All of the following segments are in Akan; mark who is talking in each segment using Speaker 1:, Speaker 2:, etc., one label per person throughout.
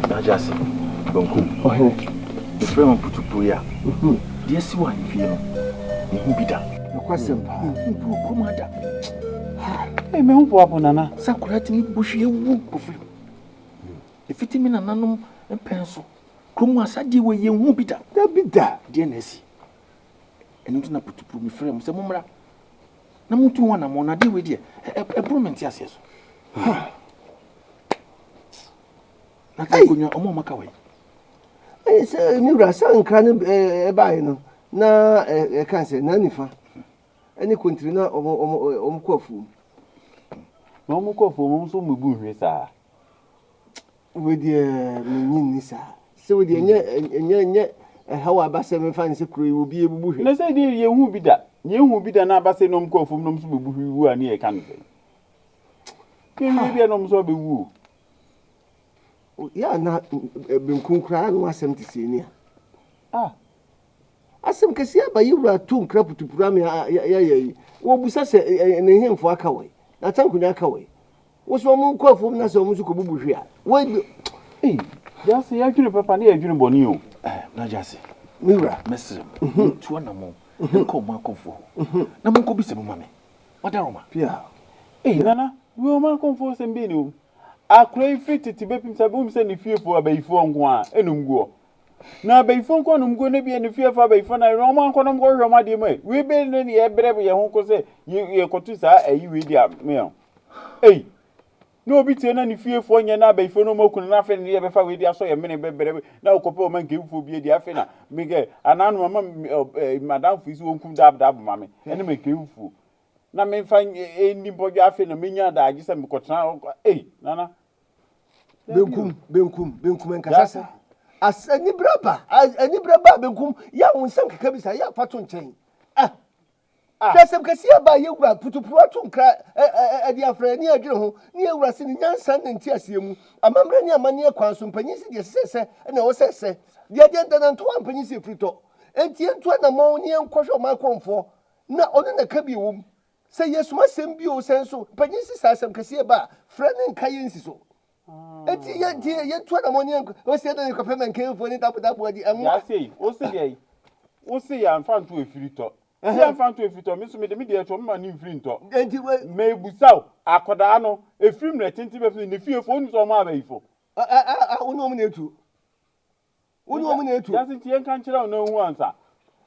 Speaker 1: Najasi, Bonkum. The frame put to Puya. Dear Swan, if you know, who be that? No question, Commander.
Speaker 2: Hey, me who up on Nana?
Speaker 1: Sakurati bushy whoop of him. If it mean an annum and pencil, Kumasadi were young who be that. That be that, dear Nessie. And you not put to put me frame, some more. Namutu one among a deal with you, a bromance, yes. Hey, you are a Makaway.
Speaker 3: It's a new son can buy no. Na I can't say nanifa. Any country na Kofu.
Speaker 2: No more for so mubu, sir.
Speaker 3: With the Nisa. So the how about 7 fancy crew will be able to.
Speaker 2: Let's say, you won't be that. You won't be the Nabase no go from no who are near Canada. Maybe I know so be woo.
Speaker 3: Yeah, not been crying was 70 senior.
Speaker 2: Ah,
Speaker 3: as some can see by you were too crap to Pramia. What was I say in him for a coway? That's Uncle Yakaway. Was one more call from Nasamuku here. Wait,
Speaker 2: hey, just say I couldn't papa near June Bonio.
Speaker 1: Najasi,
Speaker 3: Mira,
Speaker 1: Messer, 2 more. Call my comfort. Namuko be some mammy. What aroma?
Speaker 3: Pia.
Speaker 2: Hey, Nana, we will my comfort and be I crave fit to be Saboom send if you for a bay phone one, and go. Now, bay phone con going to be any fear for bay phone. I Roman con go, my dear way. We been in the air, brave your uncle say, you cotusa, a you with your mail. Hey, no be any fear for your now bay phone no more nothing near before we saw a minute baby. Now, couple man give for be the affair. Miguel, and I know Madame Fizz won't come dab, mammy, and make you fool. Now, may find any body after a minion that I just am cotton. Hey, Nana.
Speaker 3: Benkum, and Casasa. As any braba, Benkum, young some cabisa, ya patron chain. Ah, some Cassia by you, put to Pratum cry at the Afra near Joe, near Rassin, young son and Tiasium, a Mamrania Mania Quansum, Penisi, Sessa, and I was say, the agenda and 2 Penisi Frito, and Tian ammonia and Quasho my comfort, not on the Cabium. Say yes, my symbio senso, Penisi some Cassia bar, friend and Cayensiso. It's yet 2 ammonia was said that you can came for it up with that body. And I say, what's the I'm found to a frito. I'm found to a frito, Miss Media to my new frinto. And you may be so, Acodano, a film that in the fear for only my before. I will nominate you. Will nominate you. Doesn't you can't no one, sir.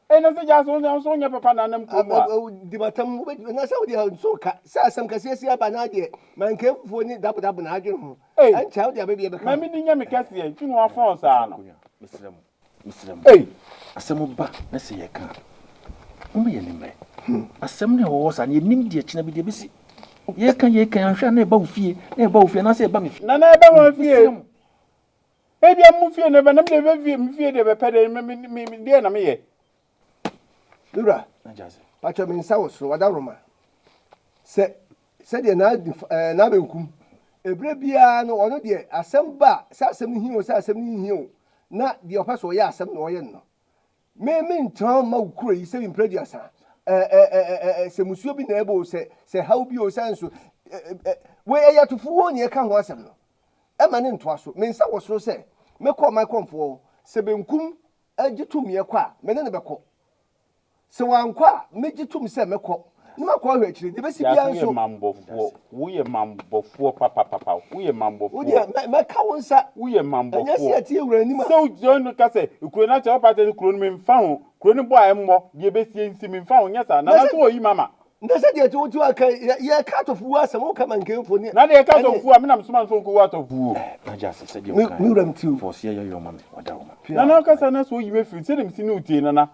Speaker 3: And I say, just on your papa and them come. The bottom, when I saw the so some Cassia Banadia, man came for it double up and hey, child, your baby, my meaning, Cassia, you know, our phones are.
Speaker 1: Mr. Hey, a summer let's say a car. Only a name. A summer was an immediate chinabidi. Ye can shine a bow fee, a bow fee, and I say, Bammy. None of fear. Maybe I'm moving never fear the pedal, me, dear, me.
Speaker 3: Dura, but I mean, South, so what aroma? Said the Nabenkum. A brebiano or no dear, a some bar, Sassam Hill, Sassam Hill, not the apostle, yes, some no. May mean Tom Mokuri, saying prejudice. Mmusuo be able say how be your sense. Where you to fool on your can was him. Emmanuel Twasso, means I was so say, me call my comfort, Sebenkum, a jitum ya qua, menabako. So I'm qua, make you to me say, me call. No call actually, the best answer. Mambo for we a mambo for papa, we a mambo for my cows, we a mambo. Yes, so John Casse, you could not help at the crone found, crone boy and more, the best in found, yes, and that's what you, mamma. That's a told you, a cut of words and won't come and kill for me. Not a cut of who I'm some so go out of who. I just said you them too for see your mamma. No, Cassanas, who you may feel, said him to Nana.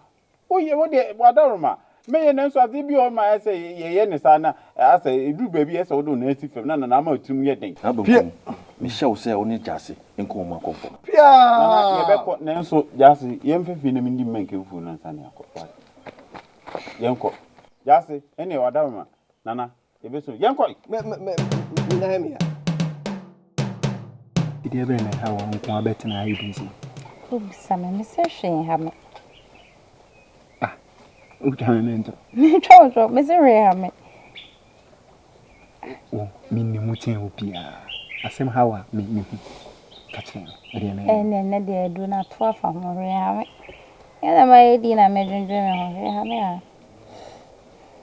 Speaker 3: Oh, yeah, what Daruma. May and answer the be on my say, ye, Sana, I say, do baby, yes, or do native from none, and I'm out to me getting. Michelle say only Jassy in Coma comfort. Pia, so Jassy, young Finn in the make you fool and Sanya. Yanko, Jassy, any other Nana, if it's so Yanko, Nehemia.
Speaker 4: Did you ever know how I'm going better than I do?
Speaker 5: Oh, some Mr. Hammer.
Speaker 4: Me
Speaker 5: trouble, misery, hammer. Oh,
Speaker 4: meaning mutin will be. I somehow make me. catching. And
Speaker 5: then they do not 12 from Maria. And my dinner made in dreaming.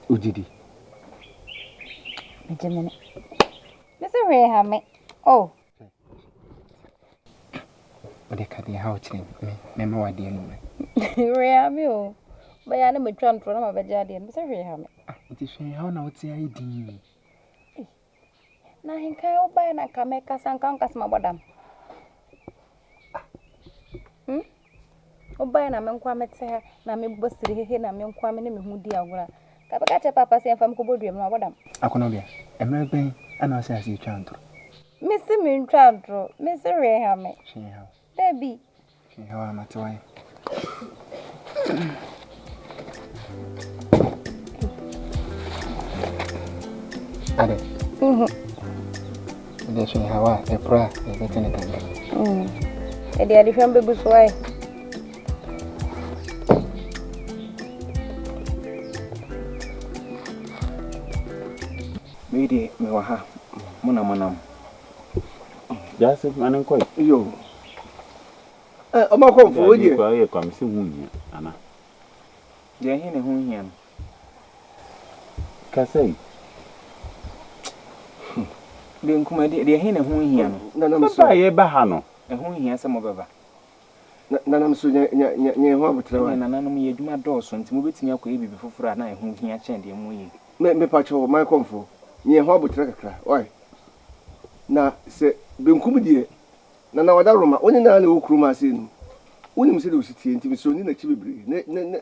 Speaker 4: Ujidi.
Speaker 5: Mr. Ray, have me. Oh,
Speaker 4: But they cut the house in. Member, what dear.
Speaker 5: Ray, you. But I never turned from my bed, Mr. Ray, have me.
Speaker 4: It is how now it's ID.
Speaker 5: Now, he can't buy and I can make us and conquer my madam. Oba na menkwa mete na mebosiri hehe na menkwa me ne mehudi agora ka baka che papa se fam ko bodua me abodam
Speaker 4: Akono bia emre ben ana se ase twantro
Speaker 5: misi mi ntwantro misi re ha me
Speaker 4: shin ha
Speaker 5: baby
Speaker 4: shin ha matwai Ade Ade shin ha wa e pra e betene tanga
Speaker 5: e dia di fam bebu swai
Speaker 1: Mede me wa ha mona manam
Speaker 2: Jase manen koy.
Speaker 3: Yo. O ma ko fo je.
Speaker 2: Ko ye kwam se hunnya ana.
Speaker 1: de hin ne ho hia no
Speaker 2: Kasai.
Speaker 1: de nkuma de hin ne ho hia no
Speaker 3: Nanam so.
Speaker 2: Papa ye ba ha no.
Speaker 1: e ho hia se mo beba
Speaker 3: Nanam so nya ho abotre wa.
Speaker 1: nananom ye dwuma dɔɔso nti mo betimi akɔ bibi foforo na e ho hia kyɛn de mo yi
Speaker 3: Me pacho my comfort. Nya ho abotre kakra. Oi. Na se benkum die na wada roma oni na na okuruma ase nu. Unim se de ositie nti so ni na chi bebre.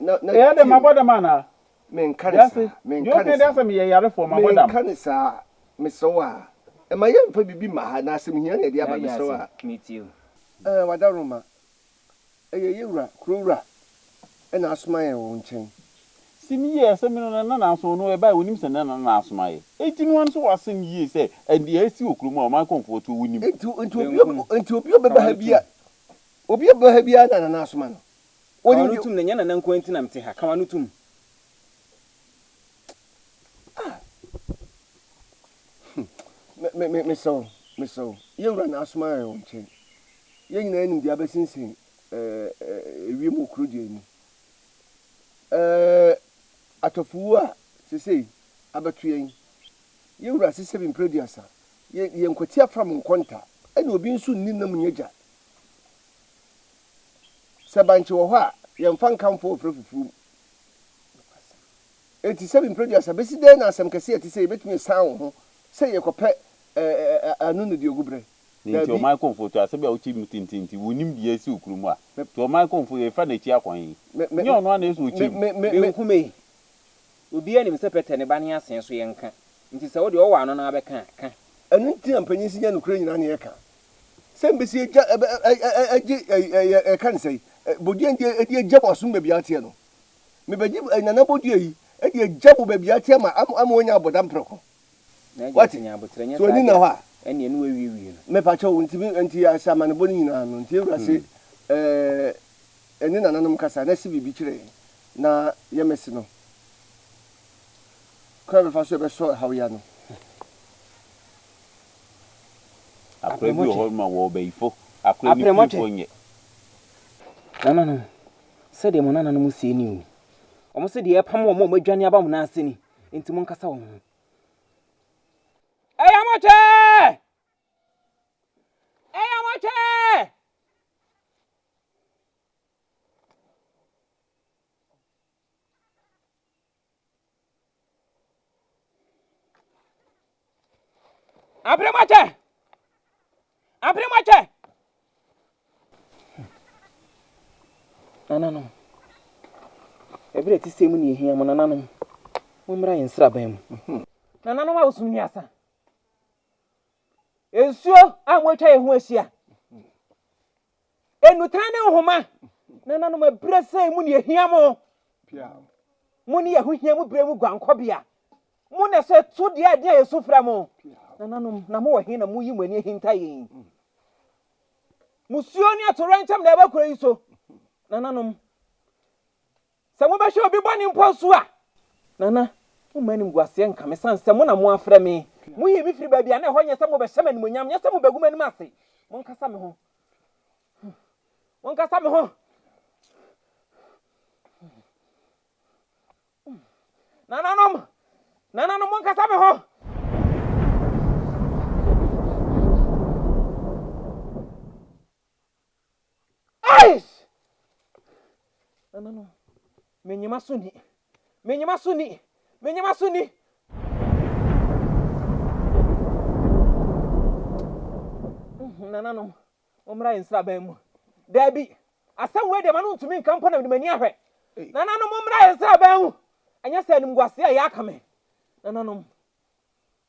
Speaker 3: Na
Speaker 2: Ya de maboda mana.
Speaker 3: Men kanisa.
Speaker 2: Men kanisa. Yo me ye yare for maboda.
Speaker 3: Men kanisa. Me so a. E ma ye mfa bibi ma ha na asem hia na de aba me so a.
Speaker 1: meet you
Speaker 3: Wada roma. Ye wura kurura. E na asoma ye wo nchen.
Speaker 2: Simi ye se me no na so no e ba wonim se na asoma ye. Enti no so wasem ye se and ye si okruma o ma comfort wonim.
Speaker 3: Enti obi obeba ha bia. Obi obeba ha bia na asoma no.
Speaker 1: Oni no tum na nya na nkwanti na mte ha kama no tum
Speaker 3: me so ye wura na asoma ye wo nchen. Ye nyina enim dia besinsin ewiem okrodi ani. Atofu a sesei abatuyen ye wura sese bin producer ye nkwati afram nkonta ene obi nso ninam nyeja sabanchi wo ho a ye mfa nkamfo ofrefufu eti sebin producer besi den na asem kase eti sei betumi san ho sei ye kopɛ anu no di ogubre
Speaker 2: Nti o my comfort asabe a uchi mutintinti wonim bia si okurum a to my comfort e fa na chi akwan nye ono na eso uchi
Speaker 1: me nkume obi anim se pete ne ba ne asen so ye nka nti se wo de wo wa no na abeka ka
Speaker 3: anu nti ampanyin si nya no kura nyina ne ye ka sembesi eja kan sei bodi enti eja bosum be bia tie no me beji nana bodi yi edi eja bo be bia tie ma onya aboda mpreko
Speaker 1: na eja tinya abotre nya
Speaker 3: so ni na ho a
Speaker 1: ene no wiwi no
Speaker 3: me pa cho nti asama ne boni nyina no nti ewura se eni nananom kasa na si bibi kire na ye mesi no kwa be fa so be so hawya no
Speaker 2: akra bi ho ma wo be ifo akra ni ifo nye
Speaker 1: no se de mo nana no musie ni o mo se de e pam o mo adwane aba mo na ase ni enti mo nkasa wo ho Eyamoche! Apremoche! No. Every ti same ni ehia mo nananom. Mo mra yin sra ban mu. Nananom a osum ni asa. Ensuo amotwa ye ho ahia. Enutan ne nhoma. Nananom abrese mu ni ehia mo.
Speaker 3: pia
Speaker 1: Mu ni ye ho hia mu bre mu gwankobia. Mu na se to de ade ye sofra mo. Nananom na mo wahin na mu yi mani hinta yin. Mmusuo ni atorantam na eba kura yi so. Nananom. Se mo be hwe obi boni mposo a. Nana, mo mani mguase nka me san se mo na mo afra me. Mu yi bi firi ba bia na ho nye se mo be hyema ni monyam, nye se mo beguma ni ase. Mo nkasa me ho. Monkasa me ho. Nananom monkasa me ho. Aish! Nananom. Menyima suni. Nananom. Omra insra bemu. Debi. Asem we de manu ntumi nkampo na mani ahwe. Nananom omra insra bemu. Anya se anim gwase ya aka me. Nananom.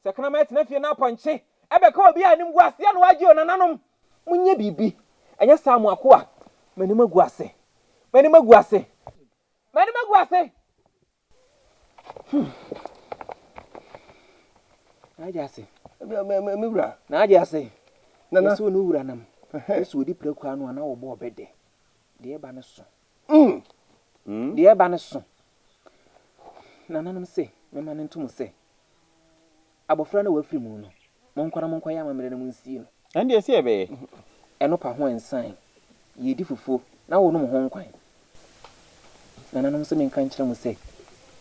Speaker 1: Se kana ma etena fie na aponche. Ebe ka obi anim gwase na waje o nananom. Munye bibi. Anya samu akoa. Mani maguase. Najase.
Speaker 3: Me bra.
Speaker 1: Najase.
Speaker 3: Nana
Speaker 1: so no wura nam. Eso di preku anu ana wo bo obede. De eba ne so. De eba ne so. Nananom se, me ma ne ntum se. Abofra na wafiri mu no. Monkwa ya mamere na munsie no.
Speaker 2: And yes, ebe.
Speaker 1: Eno pa ho ensan. Ye di fufu na wo no mo ho nkwan. Nananom se me nkan kire mu se.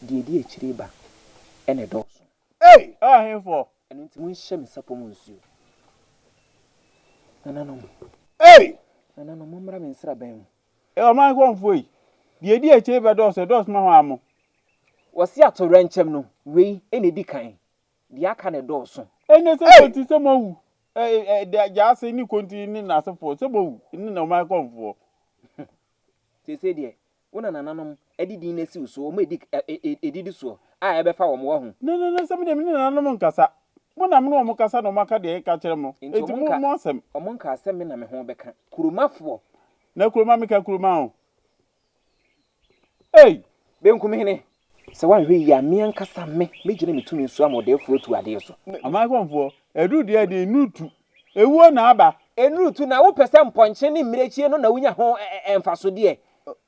Speaker 1: De di akire ba. Ene dɔɔso.
Speaker 3: Hey!
Speaker 2: Here for.
Speaker 1: Eno nti mun hye me sapo mu nsuo. Nananom.
Speaker 3: Hey!
Speaker 1: Nananom mmra me nsra ban mu.
Speaker 2: O man go mfoi. De di akire ba dɔɔso ma ho amo.
Speaker 1: Wasi atora nchem no, wei ene di kan. De aka ne dɔɔso.
Speaker 2: Ene se konti se mawu. Ja se ni konti ni na asefo se mawu. Ni na man go mfo.
Speaker 1: Tese de wona nananom edidi na si so o ma edidi so a ebe fa wo mo ho.
Speaker 2: No se me de nananom nkasa. Mo na mo mo kasa no maka de ka kire mo. Eti mo asem.
Speaker 1: Omo nka asem me na me ho beka. Kurumafo.
Speaker 2: Na kuruma me ka kuruma ho. Hey!
Speaker 1: Benkum hene. Se wan hwe ya me nkasa me gire metumi so amodefo tu ade so.
Speaker 2: Amagonfo, edu de nutu. Ewuo na aba.
Speaker 1: Enutu na wo pese mponche ni mmerechie no na wunya ho emfaso de.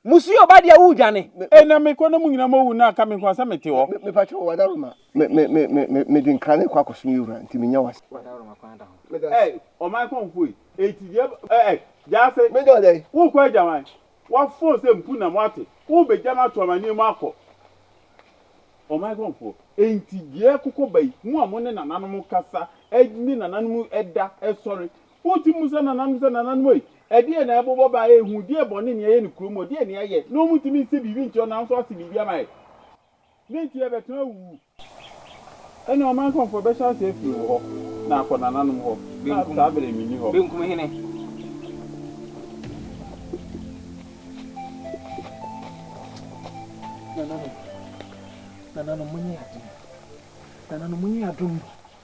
Speaker 1: Mmusuo ba de awudwane.
Speaker 2: Na me kono mu nyina mawu na aka me kwasa mete ho.
Speaker 3: Me pa cho wada roma. Me din krane kwa koso yura nti me nya wase.
Speaker 1: Wada roma kwa da ho.
Speaker 2: O ma konfo eti je ja se.
Speaker 3: Me do dey.
Speaker 2: Wo kwa jaman. Wa fo se mpu na mwate. Wo be jama to amani mu akọ. O ma konfo enti je kokobai mu amone na nanom kasa ni na nanom eda sorry. Wo ti musa na nanom ei. Ede na ebobo ba ehu die bone ne ye ne kromo die ne ye no mutimi se bibi ncho na nso ase bibi amai ne ti e beto awu ene o man konfo be sha se fi ho na akọ na nanom ho na ta bere mi ni ho
Speaker 1: Benkum hene. Nananom munye adum.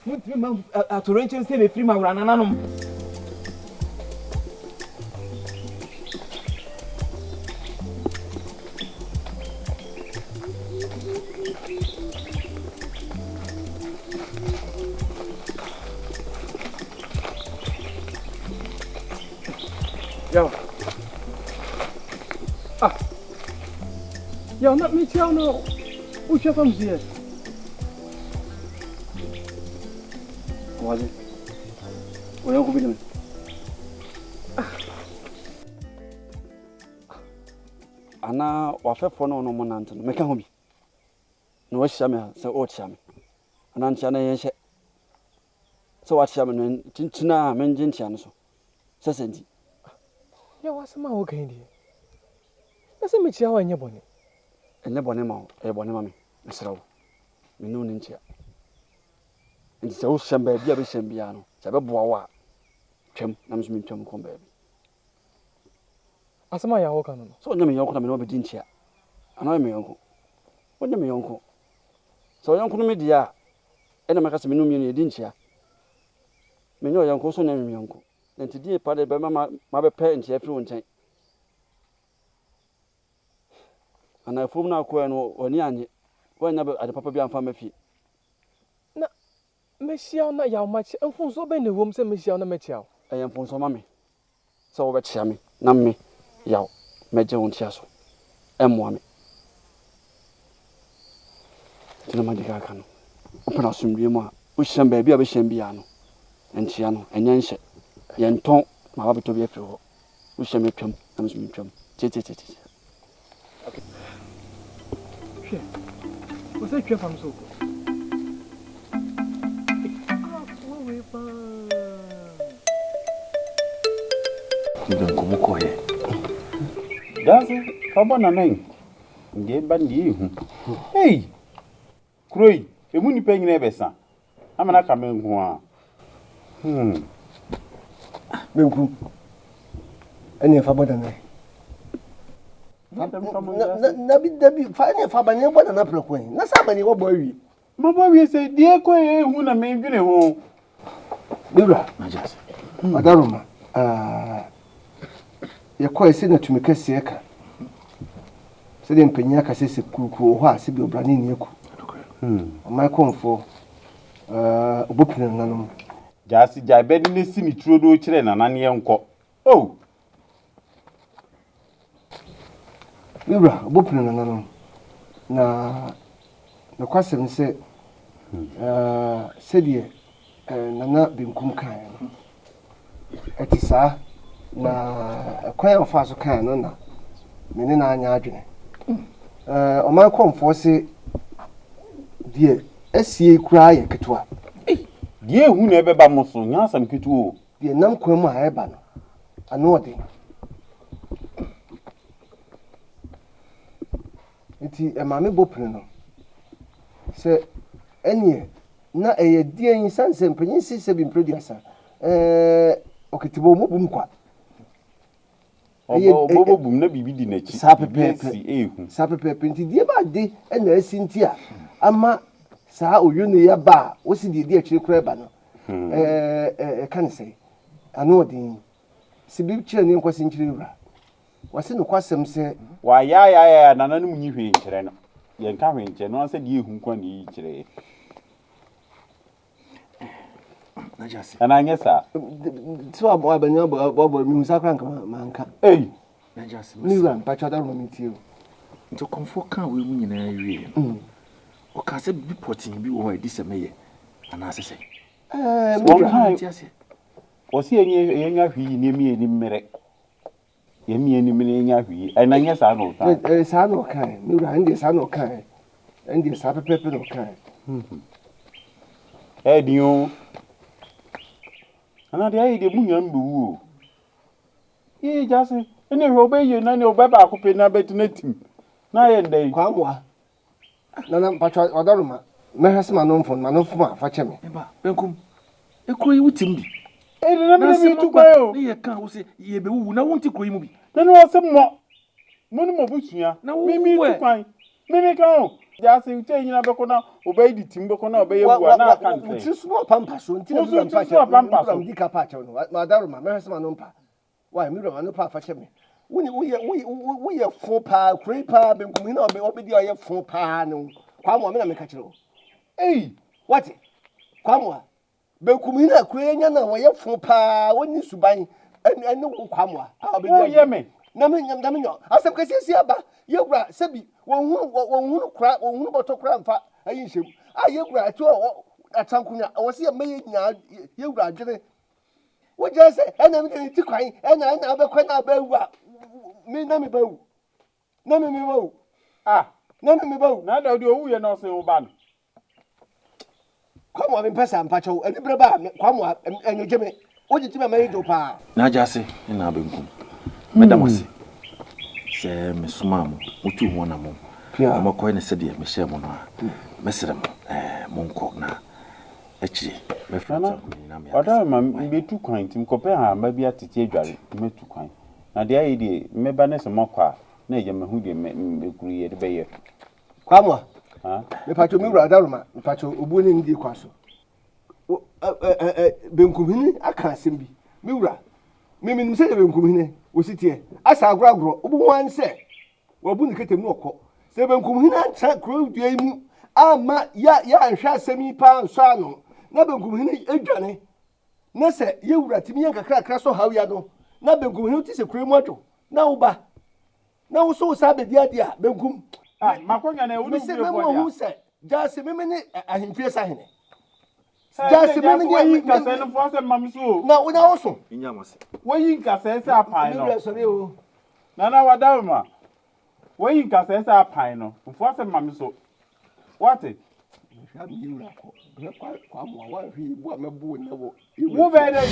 Speaker 1: Mutimi ma atorenche se me free ma wura nananom.
Speaker 3: Yo, not me tell no. Who chef comes here?
Speaker 6: Was it? Well, you go ana wafefo no mo nanto meka ho bi na wa hia me se o hia me ana ntia na yen hye se wa hia me no tintina me nje ntia no so sesenti
Speaker 3: ya wasema wo kan di ese me chia wa nye bone
Speaker 6: enne bone ma e bone ma me mesrawo me no ntia nti se wo hia ba bia be hia bia no se be boa wa twem na me so me twem ko ba bi
Speaker 3: asema ya wo kan no
Speaker 6: so nyame yonko na me no be dinchia ana me yonko wonye me yonko so yonko no me dia ena maka se me no me no dinchia me no yonko so nyame me yonko nti die pa de be ma be pe ntia firi wonchen ana fom na ko no oni anye wanya be ade papa bi amfa mafi
Speaker 3: na mehia na ya machi enfunso be ne wom se mehia na mechia
Speaker 6: ayen fonso ma me so wo be chia me na me yaw meje won tia so emmoa me tina madika ka no opena sumdue mu a wo hyan ba bia be hyan bia no entia no enye nhye yenton ma ba beto bi afiri ho wo hyan me twam I'm so chum. Okay.
Speaker 1: Sure. What's that trip from so? Don't come over here.
Speaker 2: That's it. Papa na name. Nge bandi hu. Hey. Kroi, e mu ni penyi na ebesa. Amana ka menhu a.
Speaker 3: Benku. Ene fa boda na. Na bi fa ene fa ba ne boda na prekwen. Na sa ba ne wo bo awie.
Speaker 2: Ma bo awie se die ko e hu na menhwene ho.
Speaker 3: Dura.
Speaker 1: Na just.
Speaker 3: Adaroma. Ya kwa ese na tumekase yaka. Se de mpanya ka sese kuku ho a se bi obrani ne yaku. My comfort, Bopin and Nanum.
Speaker 2: Just Jabed in the city through do children and any uncle. Oh,
Speaker 3: Libra, Bopin and Nanum. Now, the question said, said ye, Nana Binkum kind. It is, sir, a quail of fast kind, Nana, Menina and Yardine. On my comfort, say, dear, SCA cry, Ketua.
Speaker 2: Dear, who never by Mmusuo, Yas and Kitu.
Speaker 3: Dear, Nam Quema Eban. I know it. It is a mammy Bopino. Say, any, not a dear in Sans and Peninsula have been producer. Okitibo Mubumqua.
Speaker 2: Bobo Boom, never be the nature.
Speaker 3: Sapper printed dear by day and the Cynthia. Ama sa oyunu ya ba wo si de akire kura ba no kan say ano odin sibi kire ne nkwasi nkire wura wase no kwasem se
Speaker 2: wa ya nananom nyi hwe nkire no ye nka hwe nkire no anse de ehu nkwa ne yi kire
Speaker 1: Na just.
Speaker 2: ana anya sa
Speaker 3: so abanya bo mi musa kran kama manka
Speaker 1: Na just.
Speaker 3: ni wan pa cha da ro mi tie o
Speaker 1: Nto komfo kan we mu nyina wie. O ka se bi potin bi wo edi semeye. Ana asese.
Speaker 2: o si enya hwi ne mi ni mmere. Ye mi ni mmere enya hwi. Ana anya sa no ka.
Speaker 3: Sa no kan mi ura ndi sa no kan. Ndi sa pepe no kan.
Speaker 2: Diyo. Ana de ayi de munya mbu o. Ye jase ene robe ye na ne obeba akope na betinatim. Na ye ndai.
Speaker 3: Kwamwa. Nana patwa odaruma. Mehasema no mfo fa cheme.
Speaker 1: Eba, benkum. Ekroyi wutim bi.
Speaker 2: Na mi tu kwa yo.
Speaker 1: Ye kan wo se ye be wu na wonti kroyi mu bi.
Speaker 2: Na no se mo. Mo ni mo busua. Mi tu kwan. Mi kan o. Jase uche nyina beko na obey di timbe na obey ewu na kan say.
Speaker 3: Uchi so pampa so nti na pampa so. Ndi ka pa che no. Madaruma mehasema no mpa. Why mi ro no pa fa cheme. We are 4 pa, creeper, Benkumina, obedi or 4 pa. No, Kwamwa, me catch you. Hey, what? Kwamwa, Benkumina, Craniana, or 4 pa, when you Suban, and no Kwamwa. I'll be there, me. Namino, as a case, you gra, Sebi, one crack, one bottle cram fat, I use him. I you gra to a Tankuna, I was here, you gra, what just say, and I'm going to cry, and I never quite about me nami bow. Nami me bow. Nami me bow.
Speaker 2: Na da do we no se oban.
Speaker 3: Kwamwa me pesa ampacho, e breba kwamwa enyo jeme. O ji time me do pa.
Speaker 1: Na jase na benkum. Madam wase. Se me suma mo, otu ho na mo. Ama ko ne se de me hye mo no a. Mesrem mo nko na echi. Me frata ko ni na me.
Speaker 2: Oda ma be tu kwan tim ko pe ha ma bi atete adware me tu kwan. Na de ayi de meba ne se mokwa na ye mahu de me kuru ye de be ye.
Speaker 3: Kwamwa. Me pacho mi wura daruma, me pacho obu ne ndi kwaso. Benkumhini aka asembi. Mi wura. Me nim se benkumhini ositie. Asa agro obu wan se. Obu ne ketem no okọ. Se benkumhini antra kro dua mu ama ya anhwa asemi pa nso ano. Na benkumhini edwane. Na se ye wura timi yan kakra so hawya no. Na benkum he ti se kuremu ato na wo ba na wo so sa be dia dia benkum
Speaker 2: makonya na ewu ni
Speaker 3: se memo hu se jase meme ne ahemfie sa hene jase meme ne
Speaker 2: ka se no fo se Mmusuo
Speaker 3: na wo so
Speaker 1: inya mase
Speaker 2: wo yin ka se apa no
Speaker 3: mi so re o
Speaker 2: Nana wadama. When you can say a pine, for some mammy so. What it? You better.